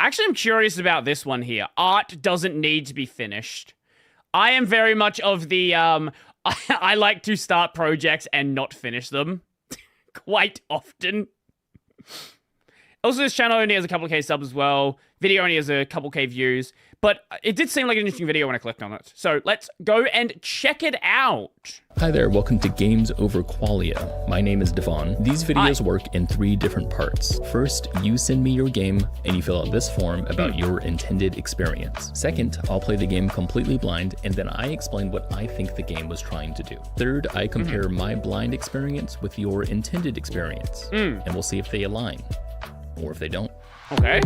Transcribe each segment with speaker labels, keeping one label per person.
Speaker 1: Actually, I'm curious about this one here. Art doesn't need to be finished. I am very much of the, I like to start projects and not finish them quite often. Also, this channel only has a couple of K subs as well. Video only has a couple K views. But it did seem like an interesting video when I clicked on it. So let's go and check it out.
Speaker 2: Hi there, welcome to Games Over Qualia. My name is Devon. These videos work in 3 different parts. First, you send me your game and you fill out this form about your intended experience. Second, I'll play the game completely blind and then I explain what I think the game was trying to do. Third, I compare my blind experience with your intended experience and we'll see if they align or if they don't.
Speaker 1: Okay.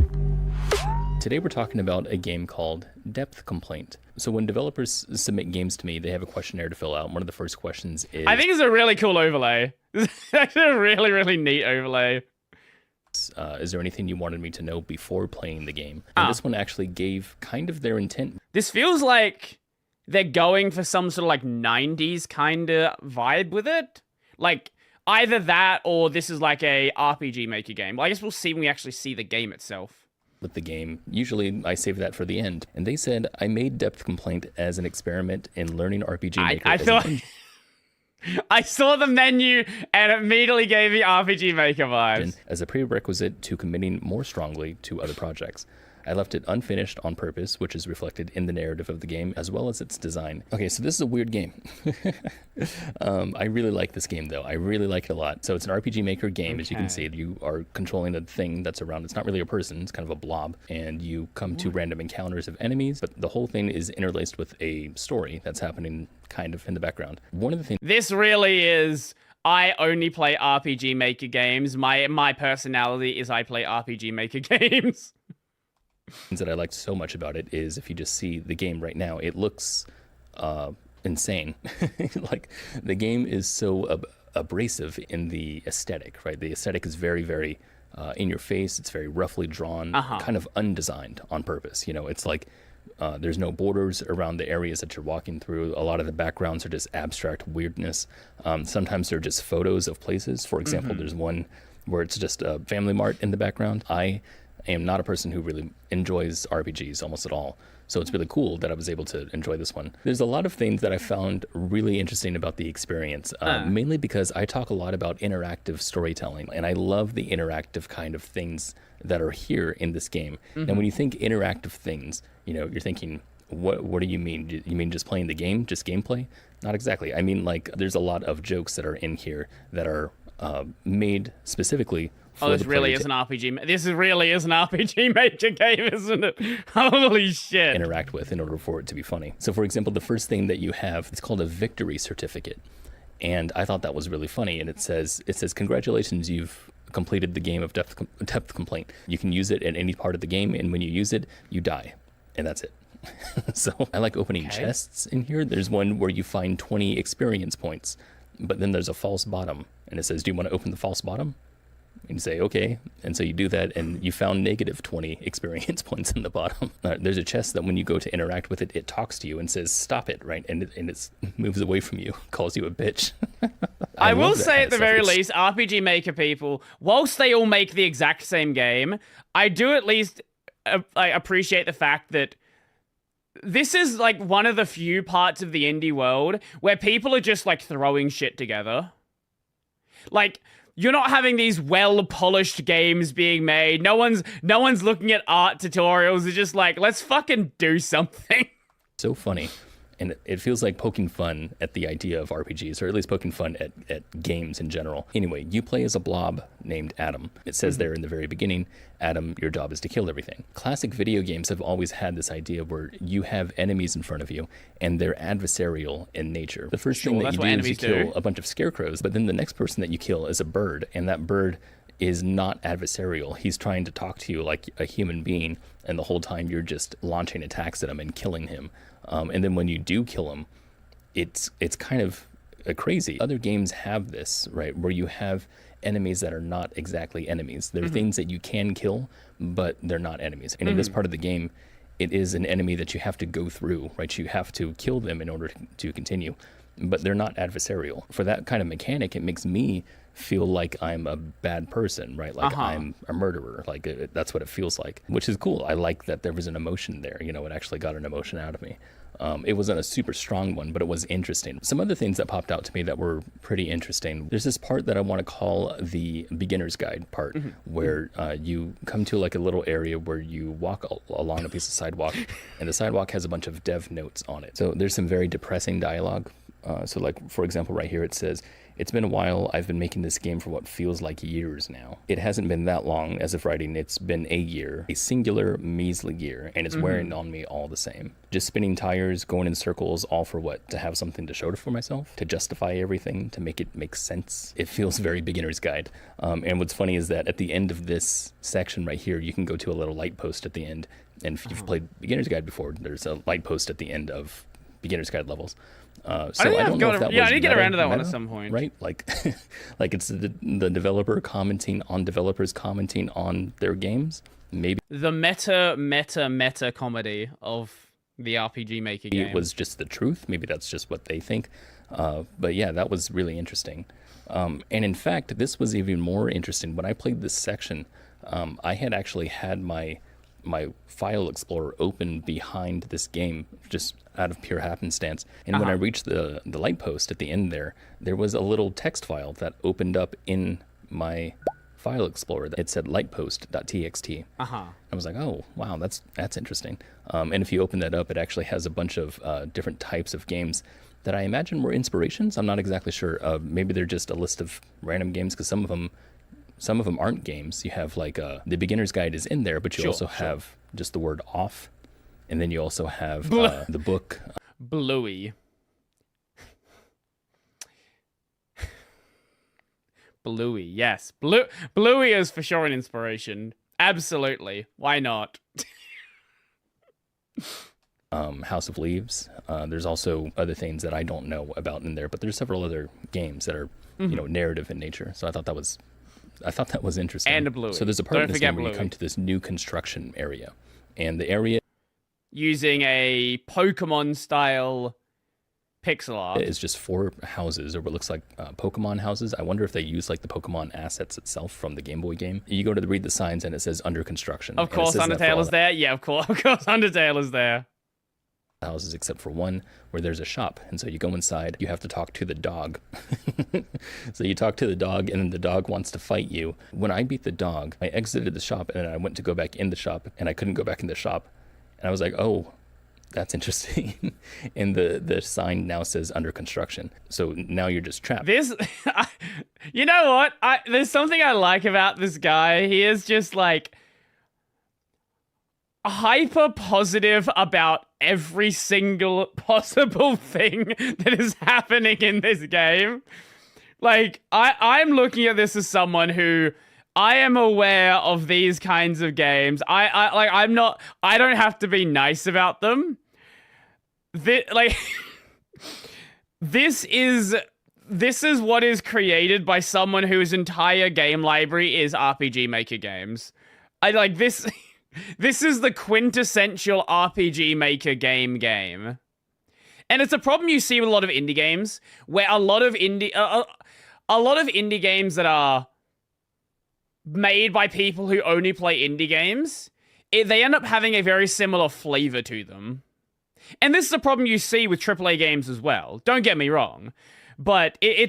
Speaker 2: Today we're talking about a game called Depth Complaint. So when developers submit games to me, they have a questionnaire to fill out. One of the first questions is...
Speaker 1: I think it's a really cool overlay. It's actually a really, really neat overlay.
Speaker 2: Is there anything you wanted me to know before playing the game? And this one actually gave kind of their intent.
Speaker 1: This feels like they're going for some sort of like 90s kind of vibe with it. Like either that or this is like a RPG Maker game. Well, I guess we'll see when we actually see the game itself.
Speaker 2: With the game. Usually I save that for the end. And they said, I made Depth Complaint as an experiment in learning RPG Maker.
Speaker 1: I feel like I saw the menu and it immediately gave me RPG Maker vibes.
Speaker 2: As a prerequisite to committing more strongly to other projects. I left it unfinished on purpose, which is reflected in the narrative of the game, as well as its design. Okay, so this is a weird game. I really like this game, though. I really like it a lot. So it's an RPG Maker game, as you can see. You are controlling a thing that's around. It's not really a person. It's kind of a blob. And you come to random encounters of enemies, but the whole thing is interlaced with a story that's happening kind of in the background. One of the things...
Speaker 1: This really is... I only play RPG Maker games. My personality is I play RPG Maker games.
Speaker 2: that I liked so much about it is if you just see the game right now, it looks insane. Like the game is so abrasive in the aesthetic, right? The aesthetic is very, very in your face. It's very roughly drawn, kind of undesigned on purpose. You know, it's like there's no borders around the areas that you're walking through. A lot of the backgrounds are just abstract weirdness. Sometimes they're just photos of places. For example, there's one where it's just a Family Mart in the background. I am not a person who really enjoys RPGs almost at all. So it's really cool that I was able to enjoy this one. There's a lot of things that I found really interesting about the experience, mainly because I talk a lot about interactive storytelling, and I love the interactive kind of things that are here in this game. And when you think interactive things, you know, you're thinking, what do you mean? You mean just playing the game, just gameplay? Not exactly. I mean, like, there's a lot of jokes that are in here that are made specifically.
Speaker 1: Oh, this really is an RPG. This really is an RPG Maker game, isn't it? Holy shit!
Speaker 2: Interact with in order for it to be funny. So, for example, the first thing that you have, it's called a victory certificate, and I thought that was really funny. And it says, "Congratulations, you've completed the game of Depth Complaint. You can use it at any part of the game, and when you use it, you die, and that's it." So, I like opening chests in here. There's one where you find 20 experience points, but then there's a false bottom, and it says, "Do you want to open the false bottom?" And you say, okay. And so you do that, and you found negative 20 experience points in the bottom. There's a chest that when you go to interact with it, it talks to you and says, stop it, right? And it moves away from you, calls you a bitch.
Speaker 1: I will say at the very least, RPG Maker people, whilst they all make the exact same game, I do at least appreciate the fact that this is like one of the few parts of the indie world where people are just like throwing shit together. Like, you're not having these well-polished games being made. No one's looking at art tutorials. They're just like, let's fucking do something.
Speaker 2: So funny. And it feels like poking fun at the idea of RPGs, or at least poking fun at games in general. Anyway, you play as a blob named Adam. It says there in the very beginning, Adam, your job is to kill everything. Classic video games have always had this idea where you have enemies in front of you, and they're adversarial in nature. The first thing that you do is you kill a bunch of scarecrows, but then the next person that you kill is a bird, and that bird is not adversarial. He's trying to talk to you like a human being, and the whole time you're just launching attacks at him and killing him. And then when you do kill him, it's kind of crazy. Other games have this, right, where you have enemies that are not exactly enemies. They're things that you can kill, but they're not enemies. And in this part of the game, it is an enemy that you have to go through, right? You have to kill them in order to continue. but they're not adversarial. For that kind of mechanic, it makes me feel like I'm a bad person, right? Like I'm a murderer. Like that's what it feels like, which is cool. I like that there was an emotion there. You know, it actually got an emotion out of me. It wasn't a super strong one, but it was interesting. Some other things that popped out to me that were pretty interesting. There's this part that I want to call the beginner's guide part, where you come to like a little area where you walk along a piece of sidewalk, and the sidewalk has a bunch of dev notes on it. So there's some very depressing dialogue. So like, for example, right here it says, "It's been a while. I've been making this game for what feels like years now. It hasn't been that long as of writing. It's been a year, a singular measly year, and it's wearing on me all the same. Just spinning tires, going in circles, all for what? To have something to show for myself? To justify everything? To make it make sense?" It feels very beginner's guide. And what's funny is that at the end of this section right here, you can go to a little light post at the end. And if you've played beginner's guide before, there's a light post at the end of beginner's guide levels. So I don't know if that was
Speaker 1: I need to get around to that one
Speaker 2: meta,
Speaker 1: at some point.
Speaker 2: Right? Like, like it's the developer commenting on developers commenting on their games. Maybe
Speaker 1: the meta comedy of the RPG Maker game.
Speaker 2: It was just the truth. Maybe that's just what they think. But yeah, that was really interesting. And in fact, this was even more interesting. When I played this section, I had actually had my file explorer open behind this game just out of pure happenstance. And when I reached the light post at the end there was a little text file that opened up in my file explorer. It said lightpost.txt. I was like, oh, wow, that's interesting. And if you open that up, it actually has a bunch of different types of games that I imagine were inspirations. I'm not exactly sure. Maybe they're just a list of random games, because some of them aren't games. You have like the beginner's guide is in there, but you also have just the word off. And then you also have the book.
Speaker 1: Bluey. Bluey, yes. Bluey is for sure an inspiration. Absolutely. Why not?
Speaker 2: House of Leaves. There's also other things that I don't know about in there, but there's several other games that are, narrative in nature. So I thought that was interesting.
Speaker 1: And a Bluey.
Speaker 2: So there's a part in this game where you come to this new construction area, and the area
Speaker 1: using a Pokemon-style pixel art
Speaker 2: is just 4 houses, or what looks like Pokemon houses. I wonder if they use like the Pokemon assets itself from the Game Boy game. You go to read the signs, and it says under construction.
Speaker 1: Of course, Undertale is there. Yeah, of course, Undertale is there.
Speaker 2: Houses except for one where there's a shop, and so you go inside. You have to talk to the dog. So you talk to the dog, and then the dog wants to fight you. When I beat the dog, I exited the shop, and then I went to go back in the shop, and I couldn't go back in the shop, and I was like, oh, that's interesting. And the sign now says under construction, so now you're just trapped.
Speaker 1: You know what, there's something I like about this guy. He is just like hyper positive about every single possible thing that is happening in this game. Like, I'm looking at this as someone who I am aware of these kinds of games. I don't have to be nice about them. This is what is created by someone whose entire game library is RPG Maker games. This is the quintessential RPG Maker game. And it's a problem you see with a lot of indie games, where a lot of indie games that are made by people who only play indie games, they end up having a very similar flavor to them. And this is a problem you see with AAA games as well. Don't get me wrong, but you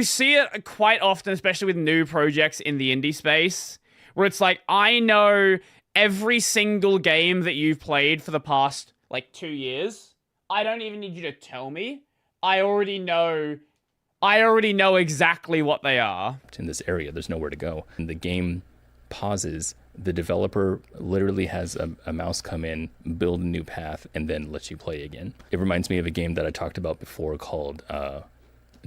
Speaker 1: see it quite often, especially with new projects in the indie space, where it's like, I know every single game that you've played for the past, 2 years. I don't even need you to tell me. I already know exactly what they are.
Speaker 2: In this area, there's nowhere to go. And the game pauses. The developer literally has a mouse come in, build a new path, and then lets you play again. It reminds me of a game that I talked about before called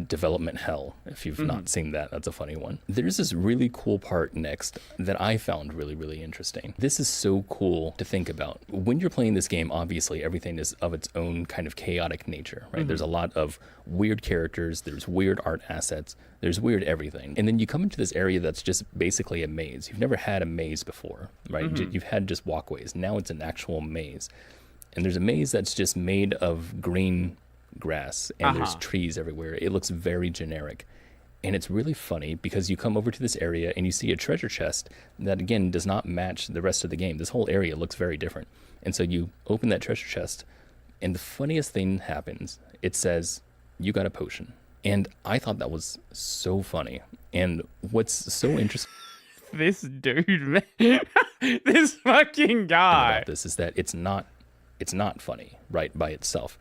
Speaker 2: Development Hell. If you've not seen that, that's a funny one. There's this really cool part next that I found really, really interesting. This is so cool to think about. When you're playing this game, obviously everything is of its own kind of chaotic nature, right? There's a lot of weird characters, there's weird art assets, there's weird everything. And then you come into this area that's just basically a maze. You've never had a maze before, right? You've had just walkways. Now it's an actual maze. And there's a maze that's just made of green grass and there's trees everywhere. It looks very generic. And it's really funny because you come over to this area and you see a treasure chest that, again, does not match the rest of the game. This whole area looks very different. And so you open that treasure chest, and the funniest thing happens. It says, you got a potion. And I thought that was so funny. And what's so interesting
Speaker 1: this dude, man. This fucking guy.
Speaker 2: about this is that it's not funny, right, by itself.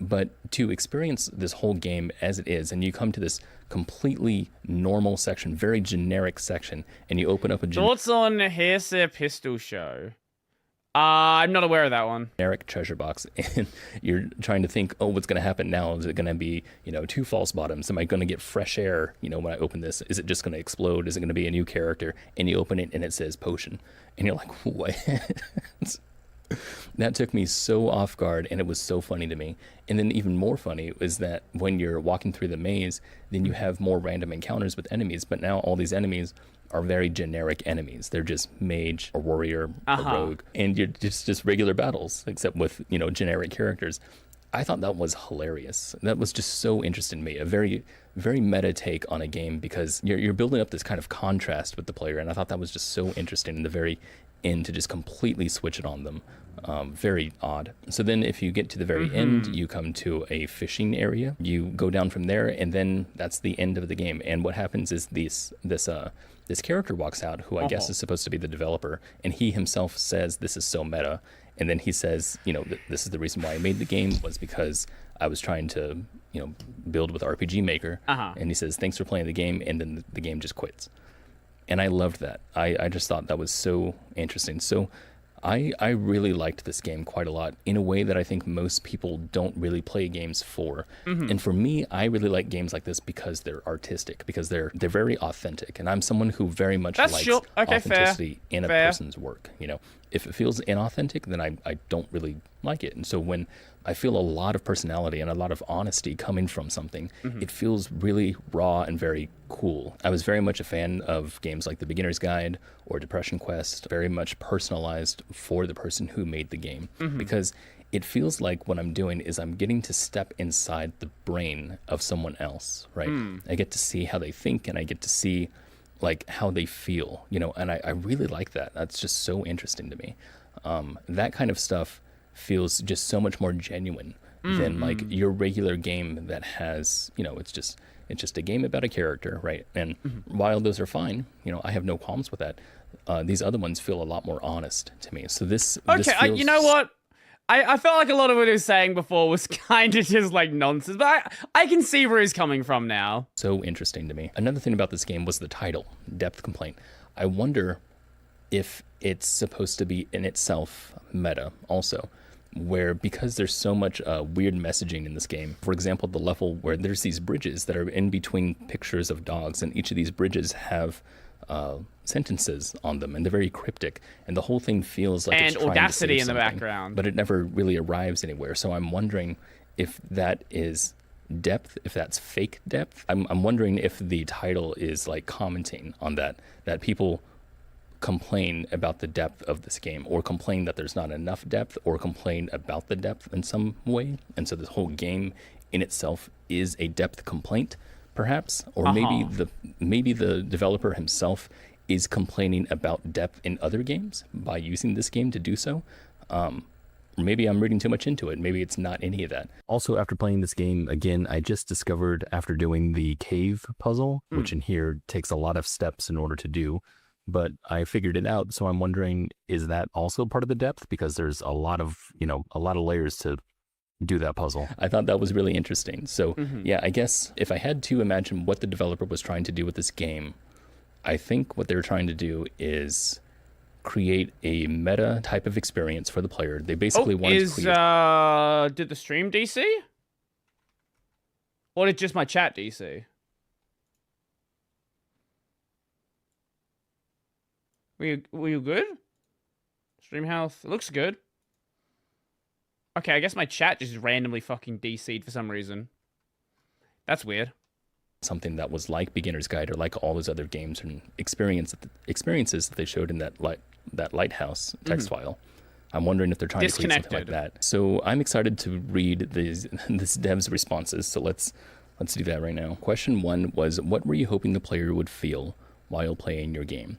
Speaker 2: But to experience this whole game as it is, and you come to this completely normal section, very generic section, and you open up a
Speaker 1: Thoughts on Hairset Pistol Show? I'm not aware of that one.
Speaker 2: Generic treasure box, and you're trying to think, oh, what's going to happen now? Is it going to be, 2 false bottoms? Am I going to get fresh air, when I open this? Is it just going to explode? Is it going to be a new character? And you open it, and it says potion. And you're like, what? That took me so off guard, and it was so funny to me. And then even more funny is that when you're walking through the maze, then you have more random encounters with enemies, but now all these enemies are very generic enemies. They're just mage, a warrior, a rogue, and you're just regular battles, except with, generic characters. I thought that was hilarious. That was just so interesting to me. A very, very meta take on a game, because you're building up this kind of contrast with the player, and I thought that was just so interesting in the very end to just completely switch it on them. Very odd. So then if you get to the very end, you come to a fishing area. You go down from there, and then that's the end of the game. And what happens is this character walks out, who I guess is supposed to be the developer, and he himself says, this is so meta. And then he says, this is the reason why I made the game, was because I was trying to, build with RPG Maker. And he says, thanks for playing the game, and then the game just quits. And I loved that. I just thought that was so interesting. So I really liked this game quite a lot, in a way that I think most people don't really play games for. And for me, I really like games like this because they're artistic, because they're very authentic. And I'm someone who very much likes authenticity in a person's work. If it feels inauthentic, then I don't really like it. And so when I feel a lot of personality and a lot of honesty coming from something, it feels really raw and very cool. I was very much a fan of games like The Beginner's Guide or Depression Quest, very much personalized for the person who made the game, because it feels like what I'm doing is I'm getting to step inside the brain of someone else, right? I get to see how they think, and I get to see like how they feel, and I really like that. That's just so interesting to me. That kind of stuff feels just so much more genuine than like your regular game that has, it's just a game about a character, right? And while those are fine, I have no problems with that. These other ones feel a lot more honest to me. So this feels...
Speaker 1: you know what? I felt like a lot of what he was saying before was kind of just like nonsense, but I can see where he's coming from now.
Speaker 2: So interesting to me. Another thing about this game was the title, Depth Complaint. I wonder if it's supposed to be in itself meta also, where because there's so much weird messaging in this game. For example, the level where there's these bridges that are in between pictures of dogs, and each of these bridges have sentences on them, and they're very cryptic, and the whole thing feels like it's trying
Speaker 1: Audacity
Speaker 2: to say
Speaker 1: in the
Speaker 2: something,
Speaker 1: background,
Speaker 2: but it never really arrives anywhere. So I'm wondering if that is depth, if that's fake depth. I'm wondering if the title is like commenting on that people complain about the depth of this game, or complain that there's not enough depth, or complain about the depth in some way, and so this whole game in itself is a depth complaint, perhaps, or maybe the developer himself is complaining about depth in other games by using this game to do so. Maybe I'm reading too much into it. Maybe it's not any of that. Also, after playing this game again, I just discovered, after doing the cave puzzle, which in here takes a lot of steps in order to do, but I figured it out. So I'm wondering, is that also part of the depth? Because there's a lot of layers to do that puzzle. I thought that was really interesting. So yeah, I guess if I had to imagine what the developer was trying to do with this game, I think what they were trying to do is create a meta type of experience for the player. They basically wanted to create...
Speaker 1: Did the stream DC? Or did just my chat DC? Were you good? Stream health, it looks good. Okay, I guess my chat just randomly fucking DC'd for some reason. That's weird.
Speaker 2: Something that was like Beginner's Guide, or like all those other games and experiences that they showed in that lighthouse text file. I'm wondering if they're trying to create something like
Speaker 1: Disconnected.
Speaker 2: that. So I'm excited to read this dev's responses. So let's do that right now. Question 1 was, what were you hoping the player would feel while playing your game?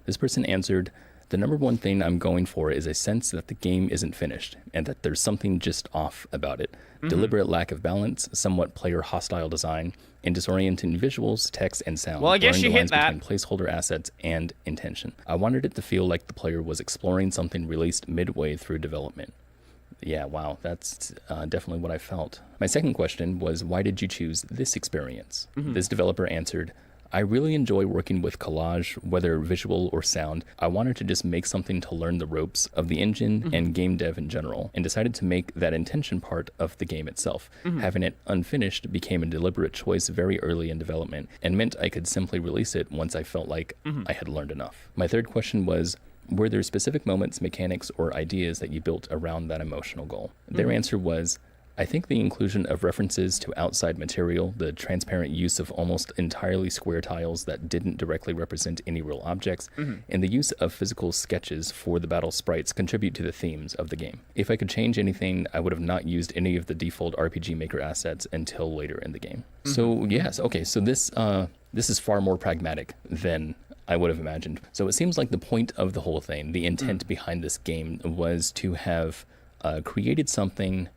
Speaker 2: This person answered, the number one thing I'm going for is a sense that the game isn't finished and that there's something just off about it. Deliberate lack of balance, somewhat player hostile design, and disorienting visuals, text, and sound.
Speaker 1: Well, I guess
Speaker 2: blurring
Speaker 1: you
Speaker 2: the
Speaker 1: hit
Speaker 2: lines
Speaker 1: that.
Speaker 2: between placeholder assets and intention. I wanted it to feel like the player was exploring something released midway through development. Yeah, wow, that's definitely what I felt. My second question was, why did you choose this experience? This developer answered, I really enjoy working with collage, whether visual or sound. I wanted to just make something to learn the ropes of the engine and game dev in general, and decided to make that intention part of the game itself. Having it unfinished became a deliberate choice very early in development, and meant I could simply release it once I felt like I had learned enough. My third question was, were there specific moments, mechanics, or ideas that you built around that emotional goal? Their answer was, I think the inclusion of references to outside material, the transparent use of almost entirely square tiles that didn't directly represent any real objects, and the use of physical sketches for the battle sprites contribute to the themes of the game. If I could change anything, I would have not used any of the default RPG Maker assets until later in the game. So yes, okay, so this is far more pragmatic than I would have imagined. So it seems like the point of the whole thing, the intent behind this game, was to have created something.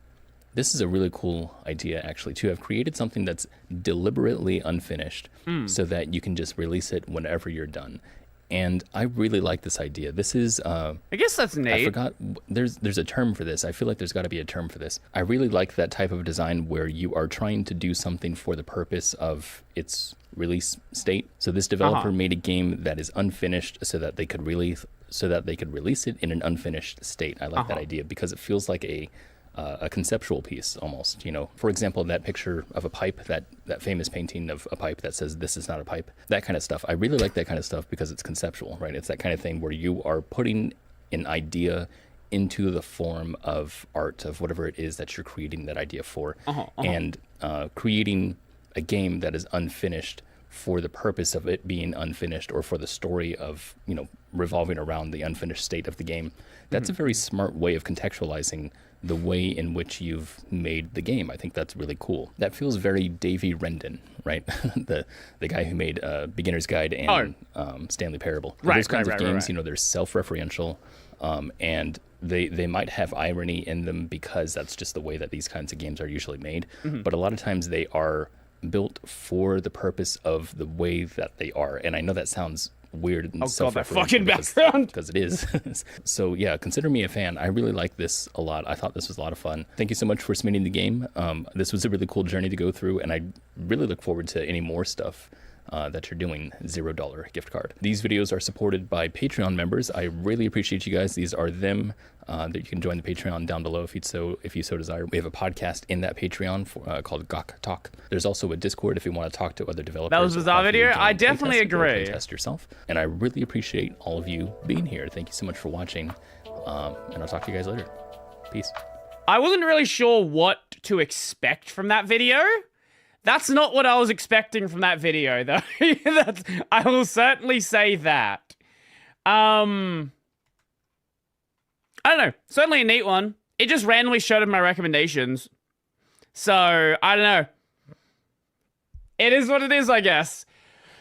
Speaker 2: This is a really cool idea, actually, to have created something that's deliberately unfinished so that you can just release it whenever you're done. And I really like this idea. This is...
Speaker 1: I guess that's neat.
Speaker 2: I forgot, there's a term for this. I feel like there's got to be a term for this. I really like that type of design where you are trying to do something for the purpose of its release state. So this developer made a game that is unfinished so that they could release it in an unfinished state. I like that idea because it feels like a conceptual piece almost, you know. For example, that picture of a pipe, that famous painting of a pipe that says, this is not a pipe, that kind of stuff. I really like that kind of stuff because it's conceptual, right? It's that kind of thing where you are putting an idea into the form of art, of whatever it is that you're creating that idea for, and creating a game that is unfinished for the purpose of it being unfinished, or for the story of, you know, revolving around the unfinished state of the game. That's a very smart way of contextualizing the way in which you've made the game. I think that's really cool. That feels very Davey Rendon, right? the guy who made Beginner's Guide and Stanley Parable. Those kinds of games, you know, they're self-referential, and they might have irony in them because that's just the way that these kinds of games are usually made. But a lot of times they are built for the purpose of the way that they are. And I know that sounds weird and
Speaker 1: fucking background,
Speaker 2: because it is. So yeah, consider me a fan. I really like this a lot. I thought this was a lot of fun. Thank you so much for submitting the game. This was a really cool journey to go through, and I really look forward to any more stuff that you're doing. $0 gift card. These videos are supported by Patreon members. I really appreciate you guys. These are them that you can join the Patreon down below if you so desire. We have a podcast in that Patreon called Gawk Talk. There's also a Discord if you want to talk to other developers.
Speaker 1: That was bizarre video. I definitely agree.
Speaker 2: Test yourself, and I really appreciate all of you being here. Thank you so much for watching, and I'll talk to you guys later. Peace.
Speaker 1: I wasn't really sure what to expect from that video. That's not what I was expecting from that video, though. I will certainly say that. I don't know. Certainly a neat one. It just randomly showed up my recommendations. So, I don't know. It is what it is, I guess.